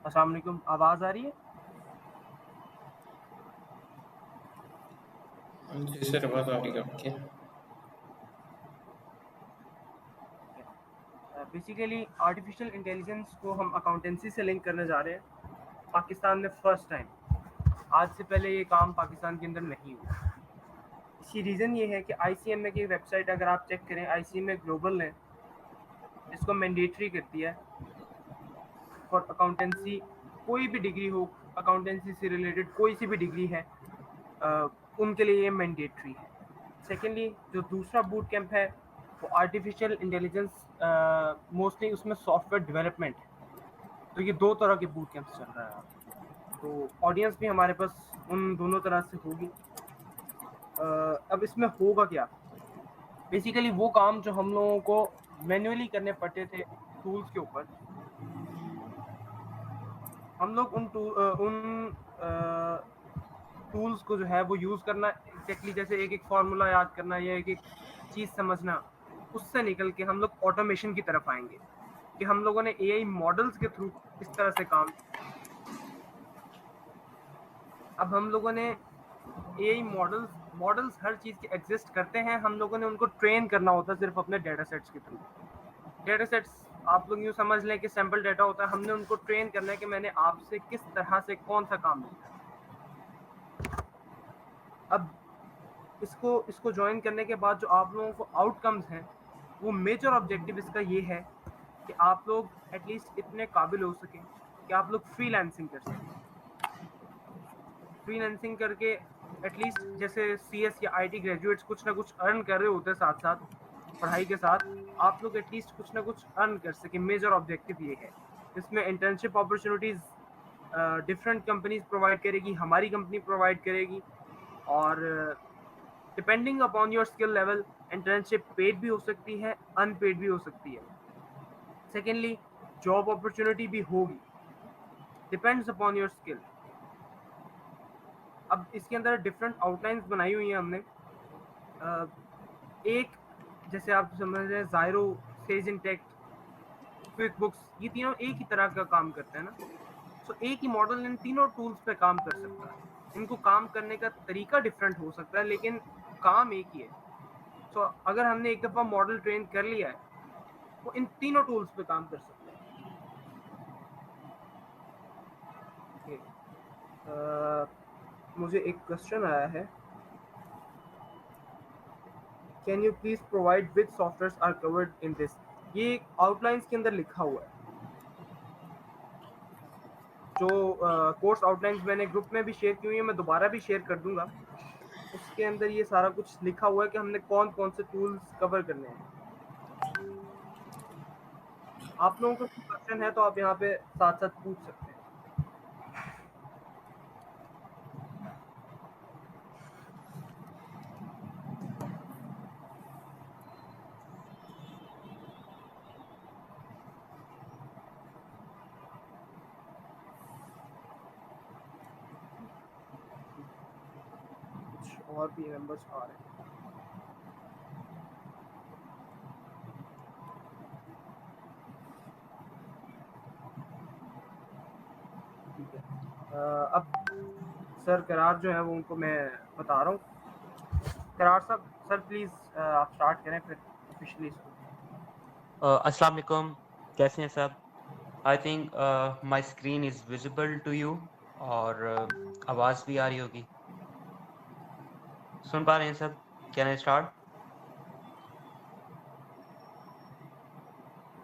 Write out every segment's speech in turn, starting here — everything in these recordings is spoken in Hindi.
अस्सलाम वालेकुम, आवाज़ आ रही है? जी सर, आवाज़ आ रही है आपकी। बेसिकली आर्टिफिशियल इंटेलिजेंस को हम अकाउंटेंसी से लिंक करने जा रहे हैं पाकिस्तान में फर्स्ट टाइम। आज से पहले ये काम पाकिस्तान के अंदर नहीं हुआ। इसकी रीज़न ये है कि आईसीएमए की वेबसाइट अगर आप चेक करें, आईसीएमए ग्लोबल ने इसको मैंडेटरी कर दिया है फॉर अकाउंटेंसी। कोई भी डिग्री हो, अकाउंटेंसी से रिलेटेड कोई सी भी डिग्री है, उनके लिए ये मैंडेटरी है। सेकेंडली, जो दूसरा बूट कैंप है वो आर्टिफिशियल इंटेलिजेंस, मोस्टली उसमें सॉफ्टवेयर डेवलपमेंट है। तो ये दो तरह के बूट कैंप्स चल रहा है। तो ऑडियंस भी हमारे पास उन दोनों तरह से होगी। अब इसमें होगा क्या? बेसिकली वो काम जो हम लोगों को मैन्युअली करने पड़ते थे टूल्स के ऊपर, हम लोग उन टूल्स को जो है वो यूज़ करना, एग्जैक्टली जैसे एक एक फार्मूला याद करना या एक एक चीज़ समझना, उससे निकल के हम लोग ऑटोमेशन की तरफ आएंगे कि हम लोगों ने एआई मॉडल्स के थ्रू इस तरह से काम। अब हम लोगों ने एआई मॉडल्स हर चीज़ के एग्जिस्ट करते हैं, हम लोगों ने उनको ट्रेन करना होता है सिर्फ अपने डेटा सेट्स के थ्रू। डेटा सेट्स आप लोग यूँ समझ लें कि सैम्पल डेटा होता है, हमने उनको ट्रेन करना है कि मैंने आपसे किस तरह से कौन सा काम लिया है। अब इसको ज्वाइन करने के बाद जो आप लोगों को आउटकम्स हैं, वो मेजर ऑब्जेक्टिव इसका ये है कि आप लोग एटलीस्ट इतने काबिल हो सकें कि आप लोग फ्रीलांसिंग कर सकें। फ्रीलांसिंग करके एटलीस्ट जैसे सीएस या आईटी ग्रेजुएट्स कुछ ना कुछ अर्न कर रहे होते हैं साथ साथ पढ़ाई के साथ, आप लोग एटलीस्ट कुछ ना कुछ अर्न कर सकें। मेजर ऑब्जेक्टिव ये है। इसमें internship opportunities different companies provide करेगी, हमारी कंपनी प्रोवाइड करेगी, और depending upon your skill level internship paid भी हो सकती है, अनपेड भी हो सकती है। सेकेंडली, जॉब अपॉर्चुनिटी भी होगी, डिपेंड्स अपॉन योर स्किल। अब इसके अंदर डिफरेंट आउटलाइंस बनाई हुई हैं हमने। एक, जैसे आप समझ रहे हैं, ज़ायरो, सेज इंटेक्ट, क्विक बुक्स, ये तीनों एक ही तरह का काम करते हैं ना। सो एक ही मॉडल इन तीनों टूल्स पे काम कर सकता है। इनको काम करने का तरीका डिफरेंट हो सकता है, लेकिन काम एक ही है। सो अगर हमने एक दफ़ा मॉडल ट्रेन कर लिया है, वो इन तीनों टूल्स पे काम कर सकता है। मुझे एक क्वेश्चन आया है, can you please provide which software are covered in this. ये आउटलाइंस के अंदर लिखा हुआ है। जो कोर्स आउटलाइंस मैंने ग्रुप में भी शेयर की हुई है, मैं दोबारा भी शेयर कर दूंगा। उसके अंदर ये सारा कुछ लिखा हुआ है कि हमने कौन कौन से टूल्स कवर करने हैं। आप लोगों को कोई क्वेश्चन है तो आप यहाँ पे साथ साथ पूछ सकते हैं। कुछ और भी मेंबर्स आ रहे हैं। ठीक है। अब सर करार जो है वो उनको मैं बता रहा हूँ। करार साहब, सर प्लीज़ आप स्टार्ट करें फिर ऑफिशियली इसको। अस्सलाम वालेकुम, कैसे हैं सब? I think my screen is visible to you और आवाज़ भी आ रही होगी। सुन पा रहे हैं सब? Can I start?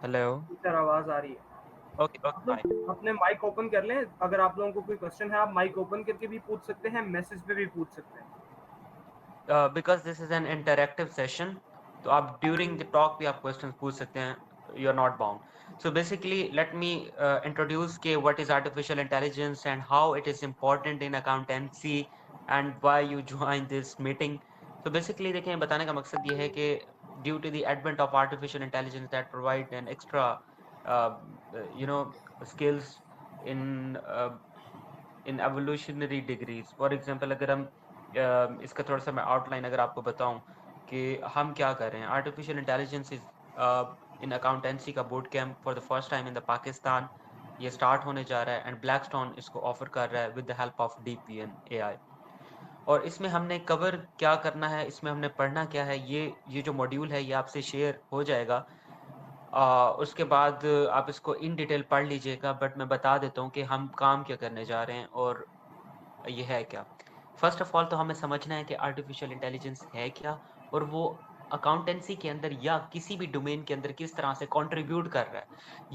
हेलो? जी सर, आवाज़ आ रही है। ओके, ओके, आप फाइन। लोग अपने माइक ओपन कर लें। अगर आप लोगों को कोई क्वेश्चन है, आप माइक ओपन करके भी पूछ सकते हैं, मैसेज पे भी पूछ सकते हैं। Because this is an interactive session, तो आप ड्यूरिंग द टॉक भी आप क्वेश्चंस पूछ सकते हैं, you are not bound. So basically let me introduce के what is artificial intelligence and how it is important in accountancy and why you join this meeting. तो बेसिकली देखिए, बताने का मकसद ये है कि due to the advent of artificial intelligence that provide an extra you know skills in in evolutionary degrees. For example अगर हम इसका थोड़ा सा मैं आउटलाइन अगर आपको बताऊं कि हम क्या कर रहे हैं। Artificial intelligence is in accountancy का boot camp for the first time in the Pakistan. ये स्टार्ट होने जा रहा है एंड ब्लैकस्टोन इसको ऑफर कर रहा है with the help of DPN AI. और इसमें हमने कवर क्या करना है, इसमें हमने पढ़ना क्या है, ये जो मॉड्यूल है ये आपसे शेयर हो जाएगा। उसके बाद आप इसको इन डिटेल पढ़ लीजिएगा, बट मैं बता देता हूँ कि हम काम क्या करने जा रहे हैं और ये है क्या। फर्स्ट ऑफ ऑल तो हमें समझना है कि आर्टिफिशियल इंटेलिजेंस है क्या और वो अकाउंटेंसी के अंदर या किसी भी डोमेन के अंदर किस तरह से कंट्रीब्यूट कर रहा है,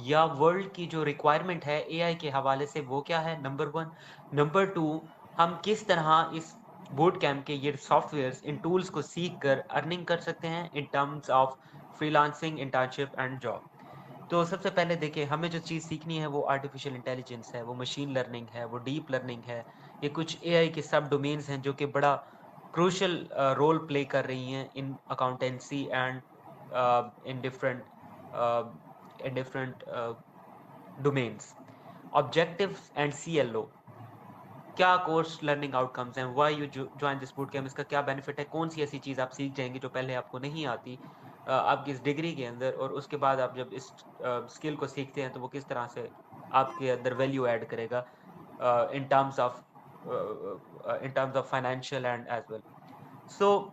या वर्ल्ड की जो रिक्वायरमेंट है एआई के हवाले से वो क्या है, नंबर वन। नंबर टू, हम किस तरह इस बूट कैंप के ये सॉफ्टवेयर्स इन टूल्स को सीख कर अर्निंग कर सकते हैं इन terms of freelancing, internship and job. तो सबसे पहले देखिए, हमें जो चीज़ सीखनी है वो आर्टिफिशियल इंटेलिजेंस है, वो मशीन लर्निंग है, वो डीप लर्निंग है। ये कुछ एआई के सब डोमेन्स हैं जो कि बड़ा क्रूशियल रोल प्ले कर रही हैं in accountancy and in different domains. Objectives and CLO, क्या कोर्स लर्निंग आउटकम्स हैं, why you join this boot camp, इसका क्या बेनिफिट है, कौन सी ऐसी चीज़ आप सीख जाएंगे जो पहले आपको नहीं आती आपकी इस डिग्री के अंदर, और उसके बाद आप जब इस स्किल को सीखते हैं तो वो किस तरह से आपके अंदर वैल्यू ऐड करेगा in terms of financial and as well. So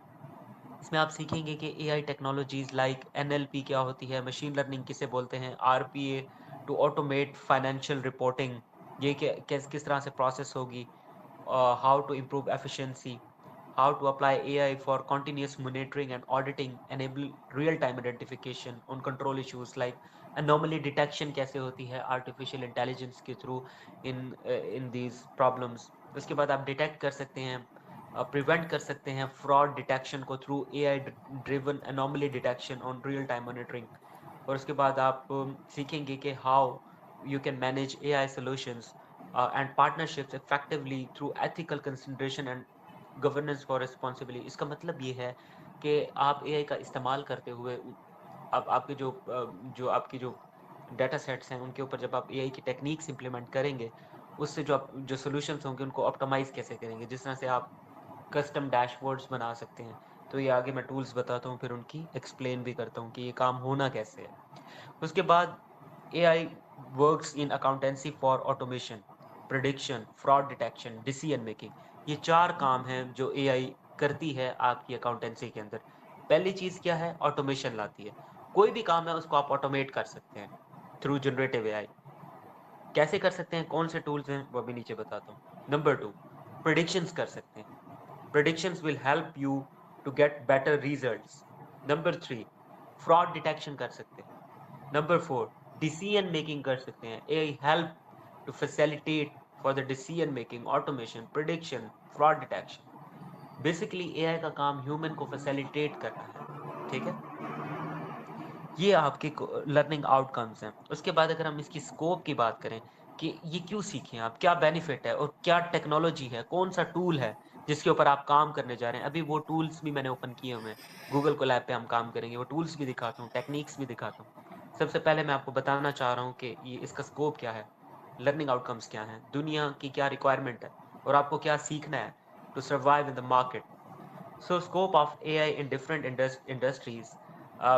इसमें आप सीखेंगे कि एआई टेक्नोलॉजीज लाइक एनएलपी क्या होती है, मशीन लर्निंग किसे बोलते हैं, RPA to automate financial reporting, ये किस तरह से प्रोसेस होगी, how to improve efficiency, how to apply AI for continuous monitoring and auditing, enable real-time identification on control issues like anomaly detection कैसे होती है artificial intelligence के through in these problems। उसके बाद आप डिटेक्ट कर सकते हैं, प्रिवेंट कर सकते हैं फ्रॉड डिटेक्शन को through AI driven anomaly detection on real time monitoring। और उसके बाद आप सीखेंगे कि how you can manage AI solutions and partnerships effectively through ethical consideration and governance for responsibly। इसका मतलब ये है कि आप एआई का इस्तेमाल करते हुए आप आपके जो आपकी जो डाटा सेट्स हैं उनके ऊपर जब आप एआई की टेक्निक्स इंप्लीमेंट करेंगे, उससे जो सॉल्यूशंस होंगे उनको ऑप्टिमाइज कैसे करेंगे, जिस तरह से आप कस्टम डैशबोर्ड्स बना सकते हैं। तो ये आगे मैं टूल्स बताता हूँ, फिर उनकी एक्सप्लेन भी करता हूँ कि ये काम होना कैसे है। उसके बाद AI works in accountancy for automation, prediction, fraud detection, decision making। ये 4 काम हैं जो AI करती है आपकी अकाउंटेंसी के अंदर। पहली चीज़ क्या है? ऑटोमेशन लाती है। कोई भी काम है उसको आप ऑटोमेट कर सकते हैं थ्रू जनरेटिव AI। कैसे कर सकते हैं? कौन से टूल्स हैं? वो भी नीचे बताता हूँ। नंबर 2, प्रेडिक्शंस कर सकते हैं। Predictions will help you to get better results। Number 3, fraud detection कर सकते हैं। नंबर 4, डिसीजन मेकिंग कर सकते हैं। AI help to facilitate for the decision making, automation, prediction, fraud detection. Basically AI का काम ह्यूमन को फैसिलिटेट करना है। ठीक है, ये आपके लर्निंग आउटकम्स हैं। उसके बाद अगर हम इसकी स्कोप की बात करें कि ये क्यों सीखें आप, क्या बेनिफिट है और क्या टेक्नोलॉजी है, कौन सा टूल है जिसके ऊपर आप काम करने जा रहे हैं। अभी वो टूल्स भी मैंने ओपन किए हुए हैं, गूगल कोलैब पे हम काम करेंगे, वो टूल्स भी दिखाता हूँ, टेक्निक्स भी दिखाता हूँ। सबसे पहले मैं आपको बताना चाह रहा हूँ कि ये इसका स्कोप क्या है, लर्निंग आउटकम्स क्या हैं, दुनिया की क्या रिक्वायरमेंट है और आपको क्या सीखना है to survive in the market. So scope of AI in different industries.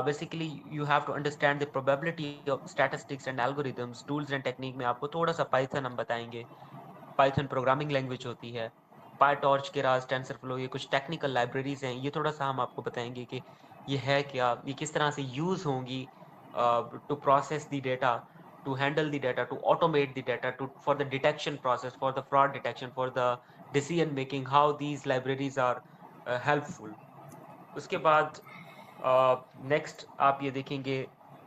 Basically, you have to understand the probability of statistics and algorithms, tools and technique में आपको थोड़ा सा Python हम बताएंगे। Python प्रोग्रामिंग लैंग्वेज होती है। पायटॉर्च, केरास, टेंसरफ्लो, ये कुछ टेक्निकल लाइब्रेरीज हैं, ये थोड़ा सा हम आपको बताएंगे कि ये है क्या, ये किस तरह से यूज होंगी to process the data, to handle the data, to automate the data, to for the detection process, for the fraud detection, for the decision making, how these libraries are helpful. उसके बाद नेक्स्ट आप ये देखेंगे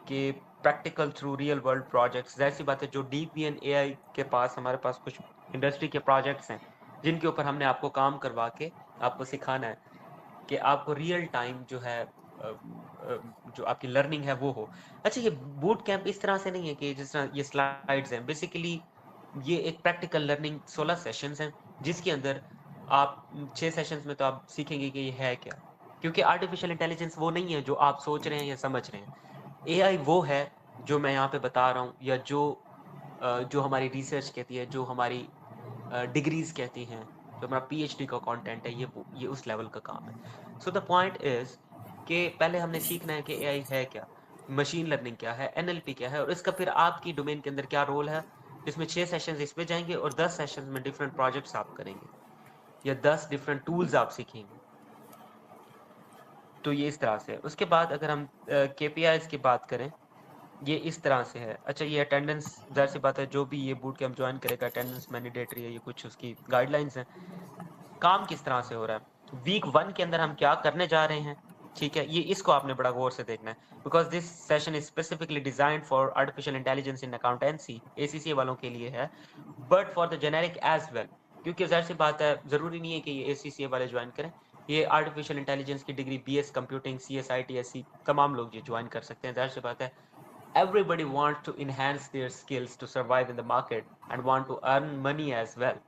कि practical through real world projects, जाहिर सी बात है जो डीपीएन एआई के पास, हमारे पास कुछ इंडस्ट्री के प्रोजेक्ट्स हैं जिनके ऊपर हमने आपको काम करवा के आपको सिखाना है कि आपको रियल टाइम जो है जो आपकी लर्निंग है वो हो। अच्छा, ये बूट कैंप इस तरह से नहीं है कि जिस तरह ये स्लाइड्स हैं, बेसिकली ये एक प्रैक्टिकल लर्निंग 16 सेशंस हैं जिसके अंदर आप 6 सेशंस में तो आप सीखेंगे कि ये है क्या, क्योंकि आर्टिफिशियल इंटेलिजेंस वो नहीं है जो आप सोच रहे हैं या समझ रहे हैं। एआई वो है जो मैं यहाँ पे बता रहा हूँ, या जो हमारी रिसर्च कहती है, जो हमारी डिग्रीज कहती हैं, जो हमारा पीएचडी का कंटेंट है, ये उस लेवल का काम है। सो द पॉइंट इज कि पहले हमने सीखना है कि एआई है क्या, मशीन लर्निंग क्या है, एनएलपी क्या है, और इसका फिर आपकी डोमेन के अंदर क्या रोल है, जिसमें 6 सेशंस इसमें जाएंगे और 10 सेशंस में डिफरेंट प्रोजेक्ट्स आप करेंगे या 10 डिफरेंट टूल्स आप सीखेंगे। तो ये इस तरह से है। उसके बाद अगर हम केपीआईज की बात करें, ये इस तरह से है। अच्छा, ये अटेंडेंस, जाहिर सी बात है जो भी ये बूट कैंप ज्वाइन करेगा अटेंडेंस मैंडेटरी है, ये कुछ उसकी गाइडलाइंस हैं। काम किस तरह से हो रहा है, वीक 1 के अंदर हम क्या करने जा रहे हैं, ठीक है, ये इसको आपने बड़ा गौर से देखना है, because this session is specifically designed for artificial intelligence in accountancy, ACC वालों के लिए है, but for the generic as well, क्योंकि जाहिर सी बात है जरूरी नहीं है कि ये एसीसी वाले ज्वाइन करें, ये आर्टिफिशियल इंटेलिजेंस की डिग्री बीएस कंप्यूटिंग, सीएसआईटीएससी तमाम लोग ये ज्वाइन कर सकते हैं। जाहिर सी बात है everybody wants to enhance their skills to survive in the market and want to earn money as well.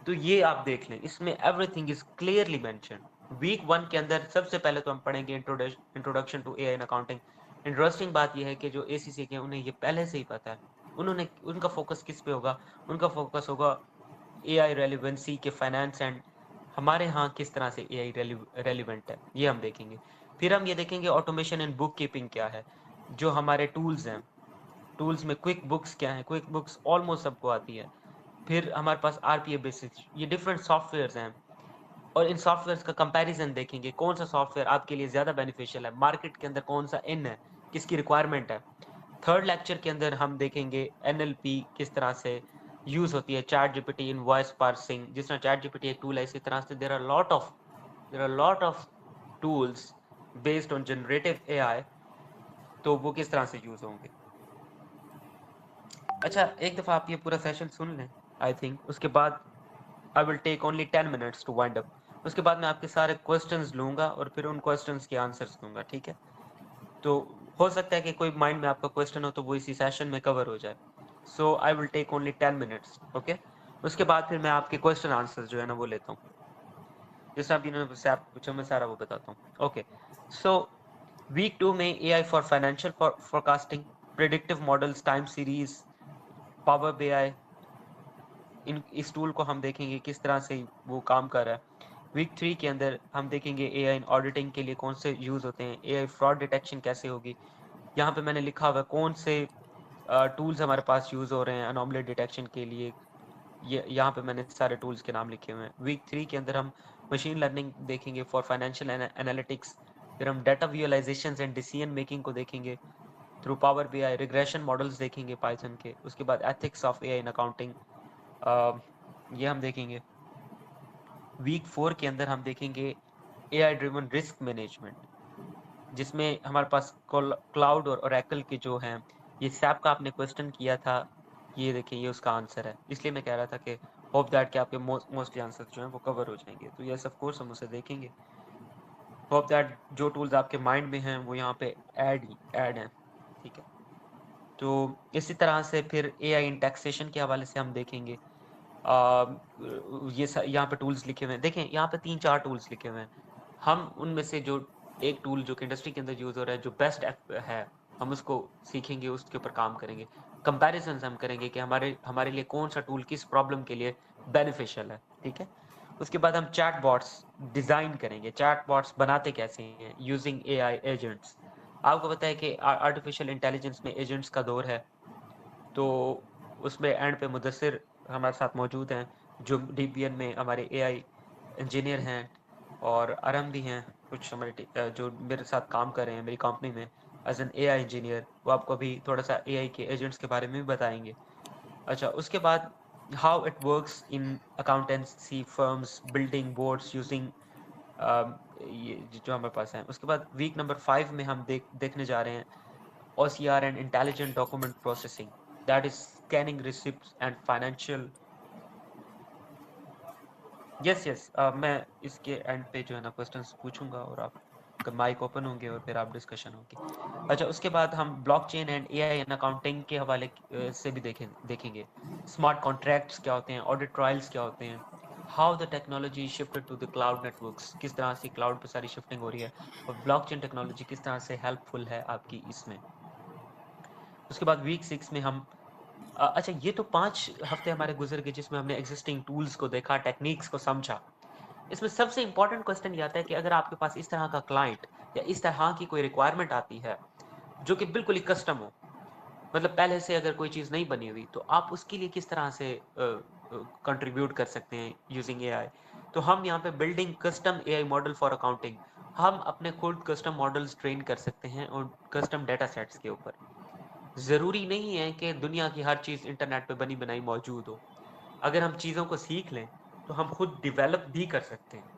तो ये आप देख लें, इसमें everything is clearly mention. Week 1 के अंदर सबसे पहले तो हम पढ़ेंगे introduction to AI in accounting. Interesting बात यह है कि जो एसीसी के उन्हें ये पहले से ही पता है, उनका फोकस किस पे होगा, उनका फोकस होगा एआई रेलिवेंसी के फाइनेंस एंड हमारे यहाँ किस तरह से एआई रेलिवेंट है, ये हम देखेंगे। फिर हम ये देखेंगे ऑटोमेशन एंड बुक कीपिंग क्या है, जो हमारे टूल्स हैं, टूल्स में क्विक बुक्स क्या है, क्विक बुक्स ऑलमोस्ट सबको आती है। फिर हमारे पास आरपीए बेसिक्स, ये डिफरेंट सॉफ्टवेयर्स हैं, और इन सॉफ्टवेयर्स का कंपैरिजन देखेंगे, कौन सा सॉफ्टवेयर आपके लिए ज़्यादा बेनिफिशियल है, मार्केट के अंदर कौन सा इन है, किसकी रिक्वायरमेंट है। थर्ड लेक्चर के अंदर हम देखेंगे एनएलपी किस तरह से यूज़ होती है, चैट जीपीटी इन वॉइस पार्सिंग, जिस तरह चैट जीपीटी एक टूल है, इसी तरह से there are lot of tools based on generative AI, तो वो किस तरह से यूज़ होंगे। अच्छा, एक दफ़ा आप ये पूरा सेशन सुन लें आई थिंक, उसके बाद I will take only 10 minutes to wind up. उसके बाद मैं आपके सारे क्वेश्चंस लूँगा और फिर उन क्वेश्चंस के आंसर्स दूंगा, ठीक है। तो हो सकता है कि कोई माइंड में आपका क्वेश्चन हो तो वो इसी सेशन में कवर हो जाए। So I will take only 10 minutes, okay. उसके बाद फिर मैं आपके क्वेश्चन आंसर्स जो है ना वो लेता हूँ, जैसे आप इन्होंने मुझसे आप पूछा मैं सारा वो बताता हूँ, ओके। सो वीक 2 में AI for financial forecasting, predictive models, time series, power BI, इस टूल को हम देखेंगे किस तरह से वो काम कर रहा है। वीक 3 के अंदर हम देखेंगे एआई इन ऑडिटिंग के लिए कौन से यूज़ होते हैं, एआई फ्रॉड डिटेक्शन कैसे होगी। यहाँ पे मैंने लिखा हुआ है कौन से टूल्स हमारे पास यूज़ हो रहे हैं अनोमली डिटेक्शन के लिए, ये यहाँ पे मैंने सारे टूल्स के नाम लिखे हुए हैं। वीक 3 के अंदर हम मशीन लर्निंग देखेंगे फॉर फाइनेंशियल एनालिटिक्स, फिर हम data visualisation and decision making को देखेंगे through power BI, regression models देखेंगे पाइथन के। उसके बाद ethics of AI in accounting, ये हम देखेंगे। वीक 4 के अंदर हम देखेंगे एआई ड्रिवन रिस्क मैनेजमेंट, जिसमें हमारे पास क्लाउड और ओरेकल के जो हैं, ये सैप का आपने क्वेश्चन किया था, ये देखिए ये उसका आंसर है, इसलिए मैं कह रहा था कि होप दैट कि आपके मोस्टली आंसर्स जो हैं वो कवर हो जाएंगे। तो ये ऑफ कोर्स हम उसे देखेंगे। होप दैट जो टूल्स आपके माइंड में हैं वो यहाँ पे ऐड हैं, ठीक है। तो इसी तरह से फिर एआई इन टैक्सेशन के हवाले से हम देखेंगे। ये यहाँ पे टूल्स लिखे हुए हैं, देखें यहाँ पे 3-4 टूल्स लिखे हुए हैं। हम उनमें से जो एक टूल जो कि इंडस्ट्री के अंदर यूज़ हो रहा है, जो बेस्ट है, हम उसको सीखेंगे, उसके ऊपर काम करेंगे, कंपैरिजन हम करेंगे कि हमारे लिए कौन सा टूल किस प्रॉब्लम के लिए बेनिफिशियल है, ठीक है। उसके बाद हम चैट बॉट्स डिज़ाइन करेंगे, चैट बॉट्स बनाते कैसे हैं यूजिंग एआई एजेंट्स। आपको पता है कि आर्टिफिशियल इंटेलिजेंस में एजेंट्स का दौर है, तो उसमें एंड पे मुदस्सिर हमारे साथ मौजूद हैं, जो DBN में हमारे AI इंजीनियर हैं और अरम भी हैं, कुछ हमारे जो मेरे साथ काम कर रहे हैं मेरी कंपनी में एज एन AI इंजीनियर, वो आपको अभी थोड़ा सा AI के एजेंट्स के बारे में भी बताएंगे। अच्छा, उसके बाद how it works in accountancy firms building boards using ये जो हमारे पास है। उसके बाद वीक नंबर 5 में हम देखने जा रहे हैं OCR and intelligent document processing, that is scanning receipts and financial. Yes मैं इसके एंड पे जो है ना क्वेश्चंस पूछूंगा और आप माइक ओपन होंगे और फिर आप डिस्कशन होगी। अच्छा, उसके बाद हम blockchain and AI and accounting के हवाले से भी देखेंगे। स्मार्ट कॉन्ट्रैक्ट्स क्या होते हैं, ऑडिट ट्रायल्स क्या होते हैं, how the technology shifted to the cloud networks, किस तरह से क्लाउड पे सारी शिफ्टिंग हो रही है, और ब्लॉकचेन टेक्नोलॉजी किस तरह से हेल्पफुल है आपकी इसमें। उसके बाद वीक 6 में हम अच्छा, ये तो 5 हफ्ते हमारे गुजर गए जिसमें हमने एग्जिस्टिंग टूल्स को देखा, टेक्निक्स को समझा। इसमें सबसे इंपॉर्टेंट क्वेश्चन ये आता है कि अगर आपके पास इस तरह का क्लाइंट या इस तरह की कोई रिक्वायरमेंट आती है जो कि बिल्कुल ही कस्टम हो, मतलब पहले से अगर कोई चीज़ नहीं बनी हुई, तो आप उसके लिए किस तरह से कंट्रीब्यूट कर सकते हैं यूजिंग AI। तो हम यहाँ पे building custom AI model for accounting, हम अपने खुद कस्टम मॉडल्स ट्रेन कर सकते हैं और कस्टम डेटा सेट्स के ऊपर। ज़रूरी नहीं है कि दुनिया की हर चीज़ इंटरनेट पे बनी बनाई मौजूद हो। अगर हम चीज़ों को सीख लें तो हम खुद डेवलप भी कर सकते हैं।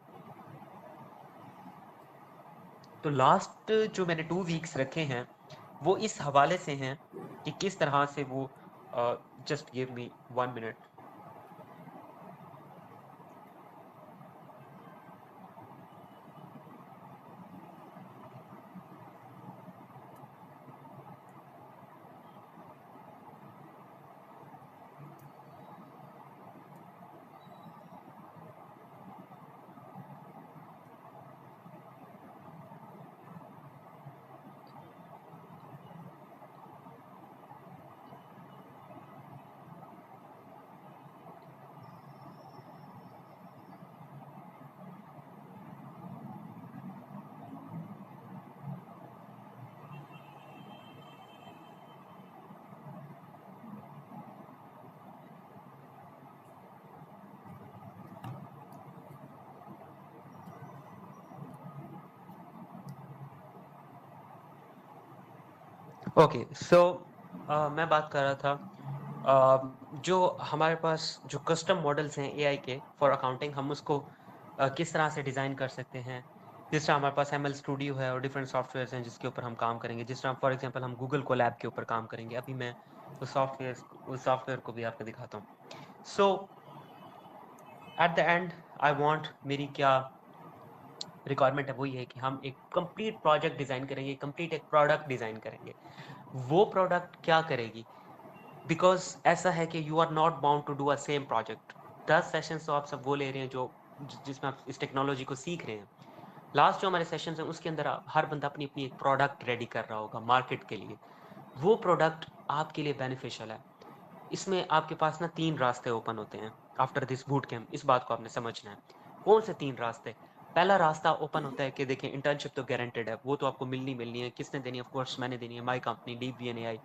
तो लास्ट जो मैंने 2 वीक्स रखे हैं वो इस हवाले से हैं कि किस तरह से वो just give me 1 minute. Okay, so मैं बात कर रहा था जो हमारे पास जो कस्टम मॉडल्स हैं AI के फॉर अकाउंटिंग, हम उसको किस तरह से डिज़ाइन कर सकते हैं। जिस तरह हमारे पास ML स्टूडियो है और डिफरेंट सॉफ्टवेयर्स हैं जिसके ऊपर हम काम करेंगे। जिस तरह फॉर एग्जांपल हम गूगल कोलैब के ऊपर काम करेंगे। अभी मैं उस सॉफ्टवेयर को भी आपको दिखाता हूँ। So at the end I want, मेरी क्या रिक्वायरमेंट है वो ये है कि हम एक कंप्लीट प्रोजेक्ट डिज़ाइन करेंगे, कंप्लीट एक प्रोडक्ट डिज़ाइन करेंगे। वो प्रोडक्ट क्या करेगी? बिकॉज़ ऐसा है कि you are not bound to do a same project. 10 sessions तो आप सब वो ले रहे हैं जो जिसमें आप इस टेक्नोलॉजी को सीख रहे हैं। लास्ट जो हमारे सेशंस हैं उसके अंदर हर बंदा अपनी-अपनी एक प्रोडक्ट रेडी कर रहा होगा मार्केट के लिए। वो प्रोडक्ट आपके लिए बेनिफिशियल है। इसमें आपके पास ना 3 रास्ते ओपन होते हैं आफ्टर दिस बूट कैंप, इस बात को आपने समझना है। कौन से 3 रास्ते? पहला रास्ता ओपन होता है कि देखिए इंटर्नशिप तो गारंटेड है, वो तो आपको मिलनी है। किसने देनी है? ऑफ कोर्स मैंने देनी है, my company DBN AI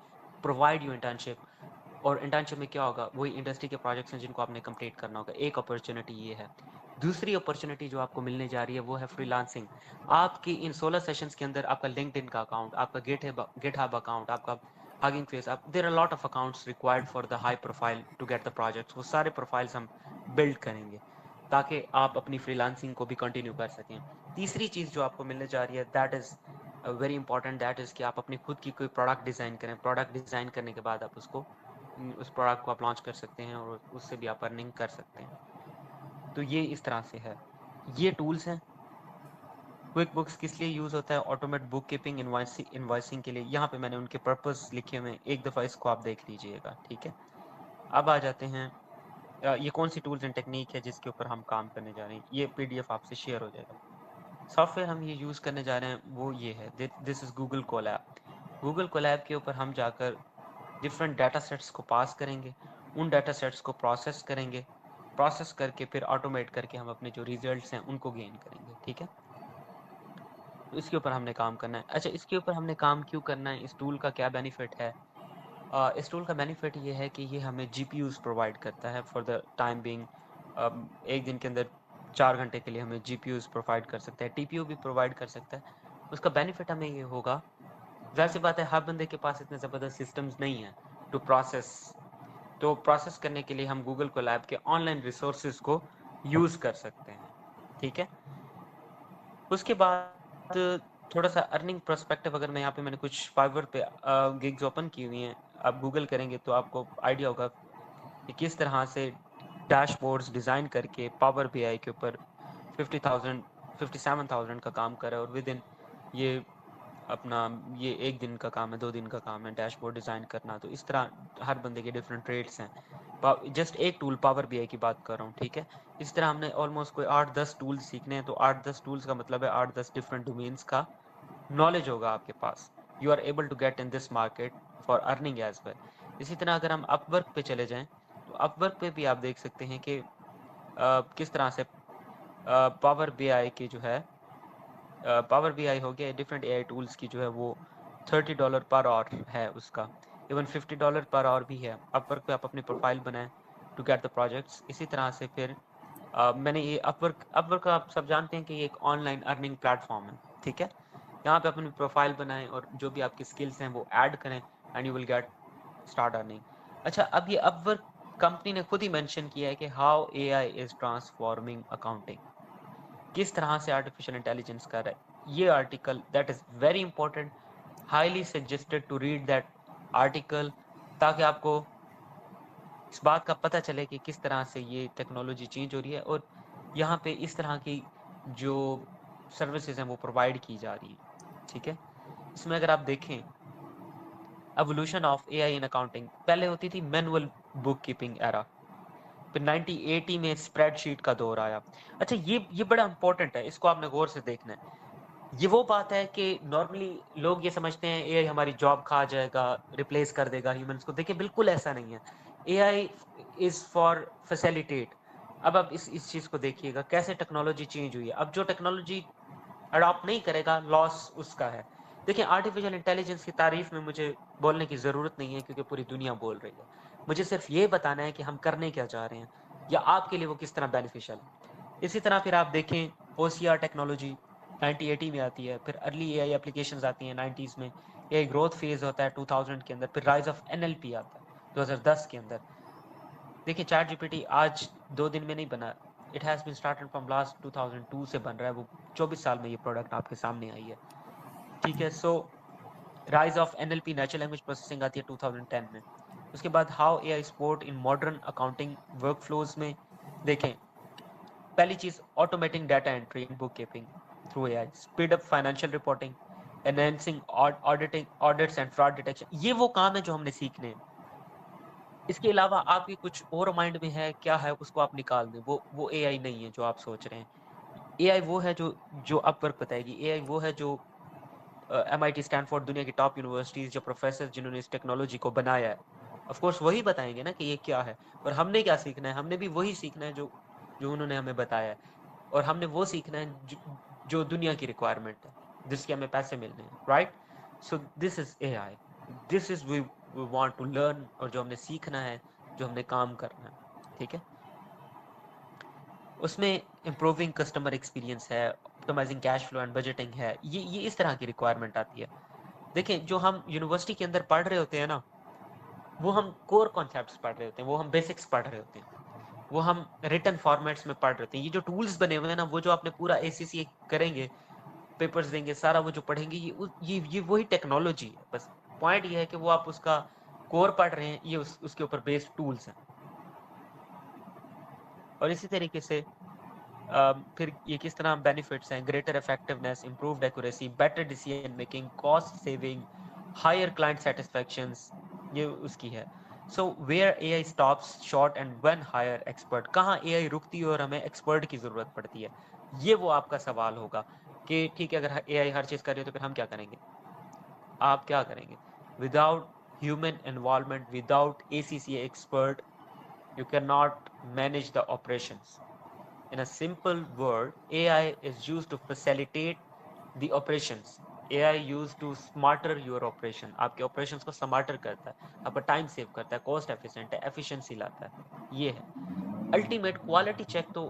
provide you internship. और इंटर्नशिप में क्या होगा? वही इंडस्ट्री के प्रोजेक्ट्स हैं जिनको आपने कंप्लीट करना होगा। एक अपॉर्च्युनिटी ये है। दूसरी अपॉर्च्युनिटी जो आपको मिलने जा रही है वो है फ्रीलांसिंग। आपकी इन 16 सेशंस के अंदर आपका लिंक्डइन का अकाउंट, आपका गिटहब अकाउंट, आपका हगिंग फेस, आप there are lot of accounts required for the high profile to get the projects. वो सारे प्रोफाइल्स हम बिल्ड करेंगे ताकि आप अपनी फ्रीलांसिंग को भी कंटिन्यू कर सकें। तीसरी चीज़ जो आपको मिलने जा रही है that is very important, that is कि आप अपनी खुद की कोई प्रोडक्ट डिज़ाइन करें। प्रोडक्ट डिज़ाइन करने के बाद आप उसको उस प्रोडक्ट को आप लॉन्च कर सकते हैं और उससे भी आप अर्निंग कर सकते हैं। तो ये इस तरह से है। ये टूल्स हैं। क्विक बुक्स किस लिए यूज़ होता है? ऑटोमेट बुक कीपिंग, इनवॉइसिंग के लिए। यहाँ पे मैंने उनके पर्पस लिखे हुए हैं, एक दफ़ा इसको आप देख लीजिएगा, ठीक है। अब आ जाते हैं ये कौन सी टूल्स एंड टेक्निक है जिसके ऊपर हम काम करने जा रहे हैं। ये PDF आपसे शेयर हो जाएगा। सॉफ्टवेयर हम ये यूज़ करने जा रहे हैं वो ये है, this is Google Colab. Google Colab के ऊपर हम जाकर डिफरेंट डाटा सेट्स को पास करेंगे, उन डाटा सेट्स को प्रोसेस करेंगे, प्रोसेस करके फिर ऑटोमेट करके हम अपने जो रिजल्ट्स हैं उनको गेन करेंगे, ठीक है। तो इसके ऊपर हमने काम करना है। अच्छा, इसके ऊपर हमने काम क्यों करना है? इस टूल का क्या बेनिफिट है? इस टूल का बेनिफिट ये है कि ये हमें GPUs प्रोवाइड करता है फॉर द टाइम बीइंग। एक दिन के अंदर 4 घंटे के लिए हमें GPUs प्रोवाइड कर सकता है, TPU भी प्रोवाइड कर सकता है। उसका बेनिफिट हमें ये होगा, ज़ाहिर सी बात है हर बंदे के पास इतने ज़बरदस्त सिस्टम्स नहीं है टू प्रोसेस करने के लिए हम गूगल कोलैब के ऑनलाइन रिसोर्सेज को यूज़ कर सकते हैं, ठीक है। उसके बाद थोड़ा सा अर्निंग पर्सपेक्टिव, अगर मैं यहाँ पे मैंने कुछ फाइवर पे गिग्स ओपन की हुई हैं, आप गूगल करेंगे तो आपको आइडिया होगा कि किस तरह से डैशबोर्ड्स डिज़ाइन करके पावर BI के ऊपर 50,000 57,000 का काम कर रहा है, और विद इन ये अपना ये 1 दिन का काम है, 2 दिन का काम है डैशबोर्ड डिज़ाइन करना। तो इस तरह हर बंदे के डिफरेंट ट्रेड्स हैं। जस्ट एक टूल पावर BI की बात कर रहा हूँ, ठीक है। इस तरह हमने ऑलमोस्ट कोई 8-10 टूल्स सीखने हैं, तो 8-10 टूल्स का मतलब है 8-10 डिफरेंट डोमेन्स का नॉलेज होगा आपके पास। You are able to get in this market for earning as well. इसी तरह अगर हम अपवर्क पे चले जाएं, तो अपवर्क पे भी आप देख सकते हैं कि किस तरह से पावर BI की जो है पावर BI हो गया, डिफरेंट AI टूल्स की जो है वो $30 पर आवर है उसका, इवन $50 पर आवर भी है। अपवर्क पे आप अपनी प्रोफाइल बनाएं टू गेट द प्रोजेक्ट्स। इसी तरह से फिर मैंने ये अपवर्क आप सब जानते हैं कि ये एक ऑनलाइन अर्निंग प्लेटफॉर्म है, ठीक है। यहाँ पे अपनी प्रोफाइल बनाएं और जो भी आपकी स्किल्स हैं वो ऐड करें and you will get start earning. अच्छा, अब ये अपवर्क कंपनी ने खुद ही मेंशन किया है कि how AI is transforming accounting, किस तरह से आर्टिफिशियल इंटेलिजेंस कर रहा है। ये article that is very important, highly suggested to read that article, ताकि आपको इस बात का पता चले कि किस तरह से ये टेक्नोलॉजी चेंज हो रही है और यहाँ पे इस तरह की जो सर्विसेज हैं वो प्रोवाइड की जा रही है, ठीक है। इसमें अगर आप देखें evolution of AI in accounting, पहले होती थी मैनुअल बुक कीपिंग एरा, फिर 1980 में स्प्रेडशीट का दौर आया। अच्छा, ये बड़ा इंपॉर्टेंट है, इसको आपने गौर से देखना है। ये वो बात है कि नॉर्मली लोग ये समझते हैं AI हमारी जॉब खा जाएगा, रिप्लेस कर देगा ह्यूमंस को। देखिए बिल्कुल ऐसा नहीं है। AI is for facilitate. अब आप इस चीज को देखिएगा कैसे टेक्नोलॉजी चेंज हुई है। अब जो टेक्नोलॉजी अडॉप्ट नहीं करेगा लॉस उसका है। देखिए आर्टिफिशियल इंटेलिजेंस की तारीफ में मुझे बोलने की ज़रूरत नहीं है क्योंकि पूरी दुनिया बोल रही है। मुझे सिर्फ ये बताना है कि हम करने क्या चाह रहे हैं या आपके लिए वो किस तरह बेनिफिशियल है। इसी तरह फिर आप देखें OCR टेक्नोलॉजी 1980 में आती है, फिर अर्ली AI एप्लीकेशंस आती हैं 90s में, AI ग्रोथ फेज होता है 2000 के अंदर, फिर राइज ऑफ NLP आता है 2010 के अंदर। देखिए चैट GPT आज 2 दिन में नहीं बना, it has been started from last 2002 से बन रहा है। वो 24 साल में ये प्रोडक्ट आपके सामने आई है, ठीक है। So rise of NLP natural language processing आती है 2010 में। उसके बाद how AI support in modern accounting workflows में देखें, पहली चीज automating data entry and bookkeeping through AI, speed up financial reporting, enhancing auditing audits and fraud detection. ये वो काम है जो हमने सीखने हैं। इसके अलावा आपके कुछ और माइंड में है क्या है उसको आप निकाल दें, वो AI नहीं है जो आप सोच रहे हैं। AI वो है जो अपवर्क बताएगी। AI वो है जो MIT, स्टैनफोर्ड, दुनिया की टॉप यूनिवर्सिटीज, जो प्रोफेसर जिन्होंने इस टेक्नोलॉजी को बनाया है, ऑफ कोर्स वही बताएंगे ना कि ये क्या है। और हमने क्या सीखना है, हमने भी वही सीखना है जो जो उन्होंने हमें बताया है। और हमने वो सीखना है जो दुनिया की रिक्वायरमेंट है, जिसके हमें पैसे मिलने हैं, right. So this is AI, this is we want to learn, और जो हमने सीखना है, जो हमने काम करना है, ठीक है। उसमें इम्प्रूविंग कस्टमर एक्सपीरियंस है, optimising cash flow and budgeting है। ये इस तरह की रिक्वायरमेंट आती है। देखें जो हम यूनिवर्सिटी के अंदर पढ़ रहे होते हैं ना, वो हम कोर कॉन्सेप्ट्स पढ़ रहे होते हैं, वो हम बेसिक्स पढ़ रहे होते हैं, वो हम रिटन फॉर्मेट्स में पढ़ रहे होते हैं। ये जो टूल्स बने हुए हैं ना, वो जो आपने पूरा ACCA करेंगे, पेपर्स देंगे, सारा वो जो पढ़ेंगे, ये वही टेक्नोलॉजी है। बस पॉइंट ये है कि वो आप उसका कोर पढ़ रहे हैं, ये उसके ऊपर बेस्ड टूल्स हैं। और इसी तरीके से फिर ये किस तरह बेनिफिट्स हैं, greater effectiveness, improved accuracy, better decision making, cost saving, higher client satisfactions, ये उसकी है। So where AI stops short and when hire expert, कहाँ AI रुकती है और हमें एक्सपर्ट की जरूरत पड़ती है। ये वो आपका सवाल होगा कि ठीक है अगर AI हर चीज कर रही है तो फिर हम क्या करेंगे, आप क्या करेंगे। Without human involvement, without ACCA expert, you cannot manage the operations. In a simple word, AI is used to facilitate the operations. AI used to smarter your operation. आपके operations को smarter करता है, आपका time save करता है, cost efficient है, efficiency लाता है, ये है। अल्टीमेट क्वालिटी चेक तो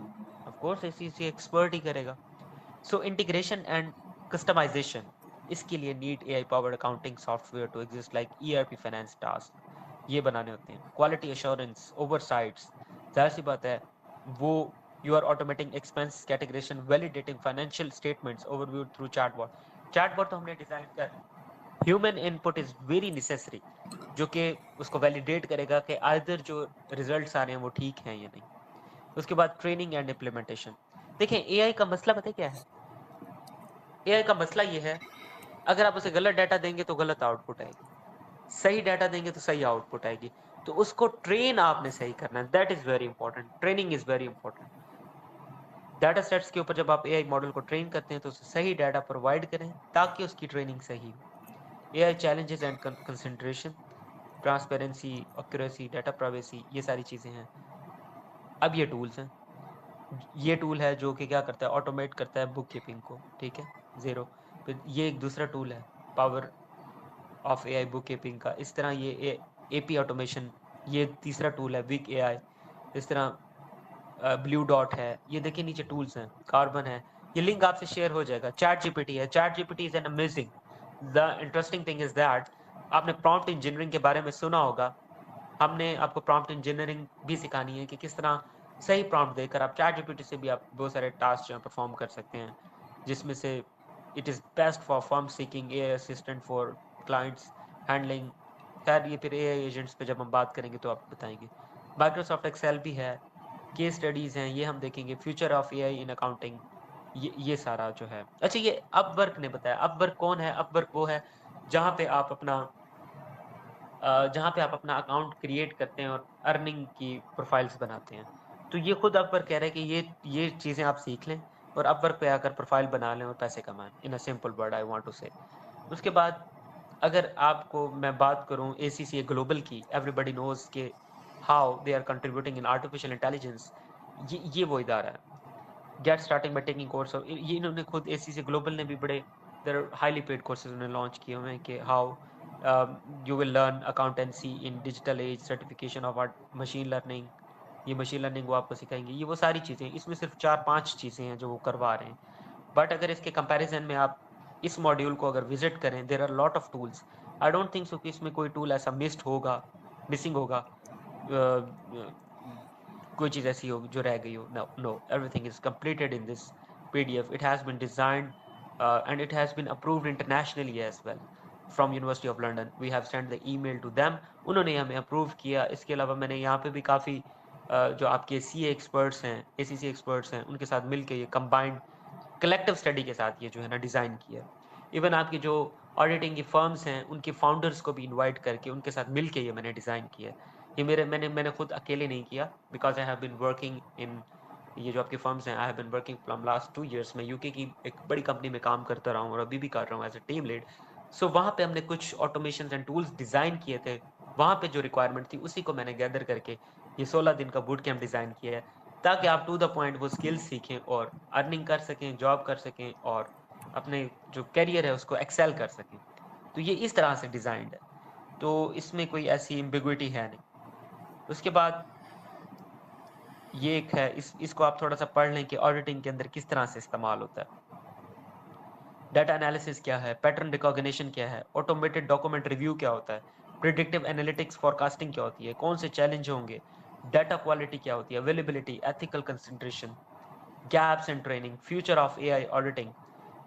ऑफ कोर्स एसीसी एक्सपर्ट ही करेगा। सो इंटीग्रेशन एंड कस्टमाइजेशन, इसके लिए need AI powered accounting software to exist like ERP finance task, ये बनाने होते हैं। क्वालिटी एश्योरेंस, ओवरसाइट्स, जाहिर सी बात है वो you are automating expense categorisation, validating financial statements overview through chatbot. Chatbot तो हमने डिजाइन कर, human input is very necessary, जो कि उसको वैलिडेट करेगा कि आइदर जो रिजल्ट्स आ रहे हैं वो ठीक हैं या नहीं। उसके बाद ट्रेनिंग एंड इम्प्लीमेंटेशन। देखें एआई का मसला पता है क्या है? एआई का मसला ये है, अगर आप उसे गलत डाटा देंगे तो गलत आउटपुट आएगी, सही डाटा देंगे तो सही आउटपुट आएगी। तो उसको ट्रेन आपने सही करना है, that is very important. Training is very important. Data sets के ऊपर जब आप एआई मॉडल को ट्रेन करते हैं तो उसे सही डाटा प्रोवाइड करें ताकि उसकी ट्रेनिंग सही हो। AI challenges and concentration, transparency, accuracy, data privacy, ये सारी चीजें हैं। अब ये टूल्स हैं, ये टूल है जो कि क्या करता है, ऑटोमेट करता है बुक कीपिंग को, ठीक है, जीरो। फिर ये एक दूसरा टूल है, power of AI book keeping का। इस तरह ये एपी ऑटोमेशन, ये तीसरा टूल है, विक एआई। इस तरह ब्लू डॉट है, ये देखिए नीचे टूल्स हैं, कार्बन है, ये लिंक आपसे शेयर हो जाएगा। चैट जीपीटी है, chat GPT is an amazing. The interesting thing is that आपने प्रॉम्प्ट इंजीनियरिंग के बारे में सुना होगा, हमने आपको प्रॉम्प्ट इंजीनियरिंग भी सिखानी है कि किस तरह सही प्रॉम्प्ट देकर आप चैट जीपीटी से भी आप बहुत सारे टास्क जो है परफॉर्म कर सकते हैं, जिसमें से it is best for firm seeking, AI assistant for clients handling. खैर ये फिर एआई एजेंट्स पे जब हम बात करेंगे तो आपको बताएंगे। माइक्रोसॉफ्ट एक्सेल भी है, केस स्टडीज़ हैं, ये हम देखेंगे। Future of AI in accounting, ये सारा जो है। अच्छा ये अपवर्क ने बताया, अपवर्क कौन है? अपवर्क वो है जहाँ पे आप अपना अकाउंट क्रिएट करते हैं और अर्निंग की प्रोफाइल्स बनाते हैं। तो ये खुद अपवर्क कह रहा है कि ये चीज़ें आप सीख लें और अपवर्क पे आकर प्रोफाइल बना लें और पैसे कमाएं, in a simple word I want to say. उसके बाद अगर आपको मैं बात करूं एसीसी ग्लोबल की, एवरीबॉडी नोज के how they are contributing in artificial intelligence, ये वो इदारा है। Get starting by taking course, ये इन्होंने खुद एसीसी ग्लोबल ने भी बड़े देयर हाईली पेड कोर्सेज उन्होंने लॉन्च किए हुए हैं कि how you will learn accountancy in digital age, certification of machine learning, ये मशीन लर्निंग वो आपको सिखाएंगे। ये वो सारी चीज़ें, इसमें सिर्फ 4-5 चीज़ें हैं जो वो करवा रहे हैं। बट अगर इसके कंपैरिजन में आप इस मॉड्यूल को अगर विजिट करें, there are lot of tools. I don't think so कि इसमें कोई टूल ऐसा मिसिंग होगा, कोई चीज़ ऐसी हो जो रह गई हो। No no, everything is completed in this PDF. It has been designed and it has been approved internationally as well from university of London. We have send the email to them, उन्होंने हमें अप्रूव किया। इसके अलावा मैंने यहाँ पे भी काफ़ी जो आपके सीए एक्सपर्ट्स हैं, एसीसी एक्सपर्ट्स हैं, उनके साथ मिलकर ये कंबाइंड कलेक्टिव स्टडी के साथ ये जो है ना डिज़ाइन किया है। इवन आपकी जो ऑडिटिंग की फर्म्स हैं उनके फाउंडर्स को भी इनवाइट करके उनके साथ मिलके ये मैंने डिज़ाइन किया है। ये मैंने खुद अकेले नहीं किया, because I have been working in, ये जो आपकी फर्म्स हैं, I have been working from last 2 years। मैं यूके की एक बड़ी कंपनी में काम करता रहा हूँ और अभी भी कर रहा हूँ एज ए टीम लीड। सो वहाँ पे हमने कुछ ऑटोमेशन एंड टूल्स डिज़ाइन किए थे, वहाँ पे जो रिक्वायरमेंट थी उसी को मैंने गैदर करके ये 16 दिन का बूट कैंप डिज़ाइन किया है, ताकि आप टू द पॉइंट वो स्किल्स सीखें और अर्निंग कर सकें, जॉब कर सकें और अपने जो करियर है उसको एक्सेल कर सकें। तो ये इस तरह से डिज़ाइंड है, तो इसमें कोई ऐसी एम्बिग्विटी है नहीं। उसके बाद ये एक है, इसको आप थोड़ा सा पढ़ लें कि ऑडिटिंग के अंदर किस तरह से इस्तेमाल होता है। डाटा एनालिसिस क्या है, पैटर्न रिकॉग्निशन क्या है, ऑटोमेटेड डॉक्यूमेंट रिव्यू क्या होता है, प्रिडिक्टिव एनालिटिक्स फोरकास्टिंग क्या होती है, कौन से चैलेंज होंगे, डाटा क्वालिटी क्या होती है, availability, ethical concentration, gaps and training, future of AI auditing,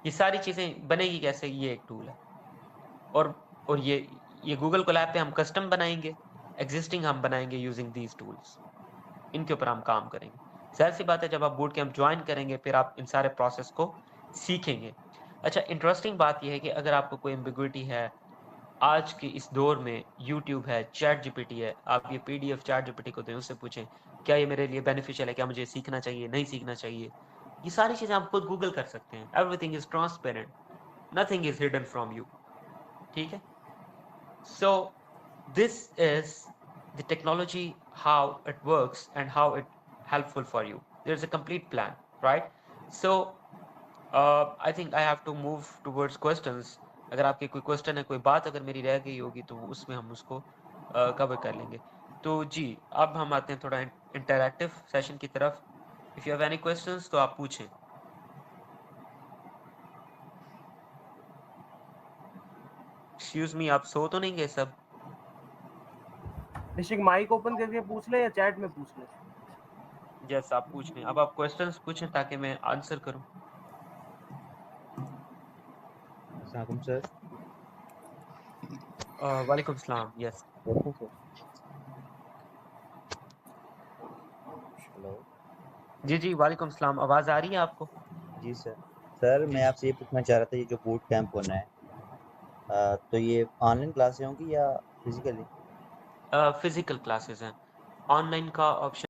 ये सारी चीज़ें बनेगी कैसे, ये एक टूल है। और ये गूगल कोलैब पे हम कस्टम बनाएंगे, एग्जिस्टिंग हम बनाएंगे यूजिंग दीज टूल्स, इनके ऊपर हम काम करेंगे। जाहिर सी बात है जब आप बूट कैंप ज्वाइन करेंगे फिर आप इन सारे प्रोसेस को सीखेंगे। अच्छा इंटरेस्टिंग बात यह है कि अगर आपको कोई एम्बिग्विटी है, आज के इस दौर में यूट्यूब है, चैट जीपीटी है, आप ये पीडीएफ चैट जीपीटी को दें, उससे पूछें क्या ये मेरे लिए बेनिफिशियल है, क्या मुझे सीखना चाहिए, नहीं सीखना चाहिए। ये सारी चीज़ें आप खुद गूगल कर सकते हैं। Everything is transparent, nothing is hidden from you, ठीक है। So this is the technology, how it works and how it helpful for you. There's a complete plan, right? So I think I have to move towards questions. अगर आपके कोई क्वेश्चन है, कोई बात अगर मेरी रह गई होगी तो उसमें हम उसको कवर कर लेंगे। तो जी, अब हम आते हैं थोड़ा इंटरैक्टिव सेशन की तरफ। If you have any questions तो आप पूछें। एक्सक्यूज मी, आप सो तो नहीं गए सब? बेशक माइक ओपन करके पूछ ले या चैट में पूछ ले। यस, आप पूछ लें। अब आप क्वेश्चंस पूछें ताकि मैं आंसर करूं। अस्सलाम सर। वालेकुम सलाम। यस। कैसे सर? हेलो। जी जी, वालेकुम सलाम। आवाज आ रही है आपको? जी सर। सर जी मैं जी। आपसे ये पूछना चाह रहा था, ये जो बूट कैंप होना है तो ये ऑनलाइन क्लासें होंगी या फिजिकली? फिजिकल क्लासेस हैं। ऑनलाइन का ऑप्शन